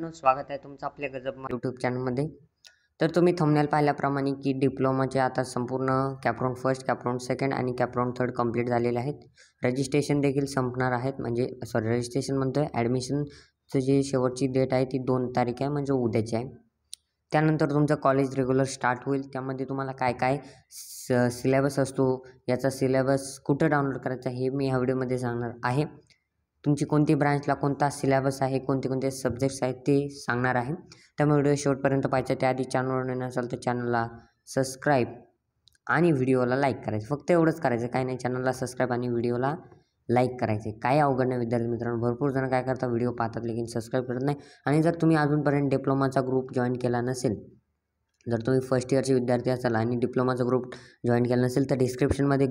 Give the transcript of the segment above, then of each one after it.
मित्रांनो, स्वागत आहे तुमचं आपल्या गजब यूट्यूब चॅनलमध्ये. तर तुम्ही थंबनेल पाहिल्याप्रमाणे की डिप्लोमाचे आता संपूर्ण कॅपराउंड फर्स्ट, कॅपराउंड सेकंड आणि कॅपराउंड थर्ड कंप्लीट झालेले आहेत. रजिस्ट्रेशन देखील संपणार आहेत, म्हणजे रजिस्ट्रेशन म्हणतोय ॲडमिशनचं जे शेवटची डेट आहे ती 2 तारीख आहे, म्हणजे उद्याची आहे. त्यानंतर तुमचं कॉलेज रेग्युलर स्टार्ट होईल. त्यामध्ये तुम्हाला काय काय सिलेबस असतो, याचा सिलेबस कुठं डाउनलोड करायचा हे मी ह्या व्हिडिओमध्ये सांगणार आहे. तुमची कोणती ब्रांचला कोणता सिलेबस आहे, कोणते कोणते सब्जेक्ट्स आहेत ते सांगणार आहे. त्यामुळे व्हिडिओ शेवटपर्यंत पाहायचा. त्याआधी चॅनलवर नसाल तर चॅनलला सबस्क्राईब आणि व्हिडिओला लाईक करायचं. फक्त एवढंच करायचं, काही नाही. चॅनलला सबस्क्राईब आणि व्हिडिओला लाईक करायचे. काय अवघड नाही विद्यार्थी मित्रांनो. भरपूर जण काय करतात, व्हिडिओ पाहतात लेकिन सबस्क्राईब करत नाही. आणि जर तुम्ही अजूनपर्यंत डिप्लोमाचा ग्रुप जॉईन केला नसेल, जर तुम्ही फर्स्ट इयरचे विद्यार्थी असाल आणि डिप्लोमाचा ग्रुप जॉईन केला नसेल तर डिस्क्रिप्शनमध्ये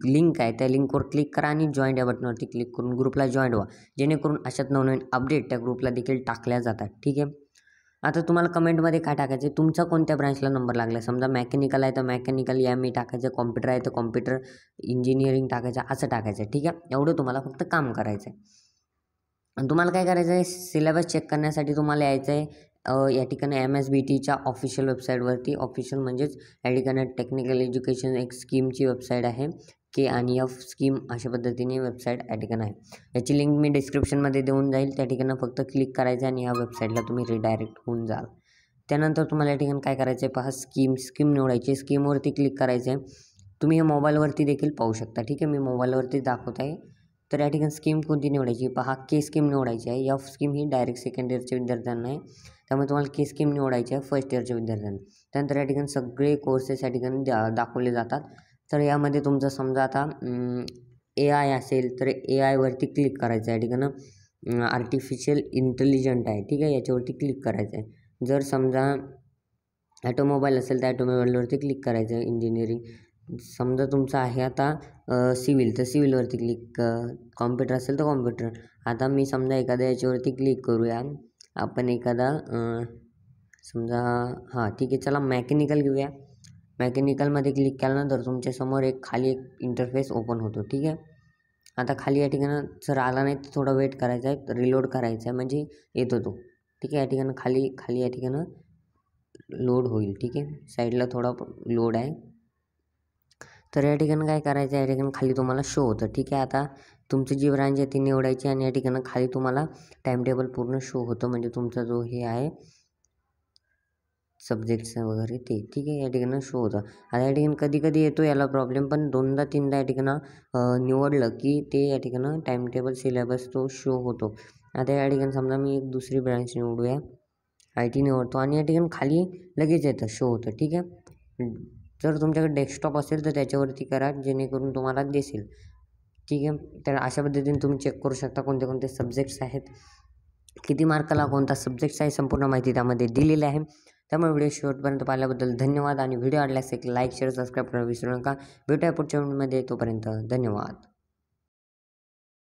लिंक आहे, त्या लिंकवर क्लिक करा आणि जॉईन या बटनवरती क्लिक करून ग्रुपला जॉईन व्हा. जेणेकरून अशाच नवनवीन अपडेट त्या ग्रुपला देखील टाकल्या जातात. ठीक आहे. आता तुम्हाला कमेंटमध्ये काय टाकायचं आहे, तुमचा कोणत्या ब्रांचला नंबर लागला. समजा मेकॅनिकल आहे तर मेकॅनिकल मी टाकायचं, कॉम्प्युटर आहे तर कॉम्प्युटर इंजिनिअरिंग टाकायचं, असं टाकायचं आहे. ठीक आहे. एवढं तुम्हाला फक्त काम करायचं आहे. आणि तुम्हाला काय करायचं आहे, सिलेबस चेक करण्यासाठी तुम्हाला यायचं आहे या ठिकाणी MSBTच्या ऑफिशियल वेबसाईटवरती. ऑफिशियल म्हणजेच या ठिकाणी टेक्निकल एज्युकेशन एक स्कीमची वेबसाईट आहे, KNF स्कीम अशा पद्धतीने वेबसाईट या ठिकाणी आहे. याची लिंक मी डिस्क्रिप्शनमध्ये देऊन जाईल. त्या ठिकाणी फक्त क्लिक करायचं आणि या वेबसाईटला तुम्ही रिडायरेक्ट होऊन जाल. त्यानंतर तुम्हाला या ठिकाणी काय करायचं आहे, पहा स्कीम निवडायची. स्कीमवरती क्लिक करायचं आहे. तुम्ही हे मोबाईलवरती देखील पाहू शकता. ठीक आहे. मी मोबाईलवरती दाखवत आहे. तर या ठिकाणी स्कीम कोणती निवडायची, पहा के स्कीम निवडायची आहे. F स्कीम ही डायरेक्ट सेकंड इयरच्या विद्यार्थ्यांना आहे, त्यामुळे तुम्हाला के स्कीम निवडायची आहे फर्स्ट इयरच्या विद्यार्थ्यांना. त्यानंतर या ठिकाणी सगळे कोर्सेस या ठिकाणी दाखवले जातात. तर यामध्ये तुमचं समजा आता AI असेल तर AIवरती क्लिक करायचं आहे. या ठिकाणी आर्टिफिशियल इंटेलिजंट आहे. ठीक आहे. याच्यावरती क्लिक करायचं आहे. जर समजा ॲटोमोबाईल असेल तर ॲटोमोबाईलवरती क्लिक करायचं आहे. इंजिनिअरिंग समजा तुमचं आहे आता सिव्हिल तर सिव्हिलवरती क्लिक, कॉम्प्युटर असेल तर कॉम्प्युटर. आता मी समजा एखाद्या याच्यावरती क्लिक करूया. आपण एखादा समजा ठीक आहे, चला मेकॅनिकल घेऊया. मेकॅनिकलमध्ये क्लिक केल्यानंतर तुमच्यासमोर खाली एक इंटरफेस ओपन होतो. ठीक आहे. आता खाली या ठिकाणी जर आला नाही तर थोडा वेट करायचा आहे, रिलोड करायचा आहे, म्हणजे येतो तो. ठीक आहे. या ठिकाणी खाली या ठिकाणी लोड होईल. ठीक आहे. साईडला थोडा लोड आहे. तर या ठिकाणी काय करायचं आहे, या ठिकाणी खाली तुम्हाला शो होतं. ठीक आहे. आता तुमची जी ब्रांच आहे ती निवडायची आणि या ठिकाणी खाली तुम्हाला टाईमटेबल पूर्ण शो होतं, म्हणजे तुमचा जो हे आहे सब्जेक्ट्स वगैरे ते. ठीक आहे. या ठिकाणी शो होतं. आता या ठिकाणी कधी कधी येतो याला प्रॉब्लेम, पण 2दा-3दा या ठिकाणी निवडलं की ते या ठिकाणी टाईमटेबल सिलेबस तो शो होतो. आता या ठिकाणी समजा मी एक दुसरी ब्रांच निवडूया, IT निवडतो आणि या ठिकाणी खाली लगेच येतं, शो होतं. ठीक आहे. जर तुमच्याकडे डेस्कटॉप असेल तर त्याच्यावरती करा, जेणेकरून तुम्हाला दिसेल. ठीक आहे. तर अशा पद्धतीने तुम्ही चेक करू शकता कोणते कोणते सब्जेक्ट्स आहेत, किती मार्काला कोणता सब्जेक्ट्स आहे, संपूर्ण माहिती त्यामध्ये दिलेली आहे. त्यामुळे व्हिडिओ शेवटपर्यंत पाहिल्याबद्दल धन्यवाद. आणि व्हिडिओ आवडल्यास एक लाईक, शेअर, सबस्क्राईब करायला विसरू नका. भेटूया पुढच्या व्हिडिओमध्ये. तोपर्यंत धन्यवाद.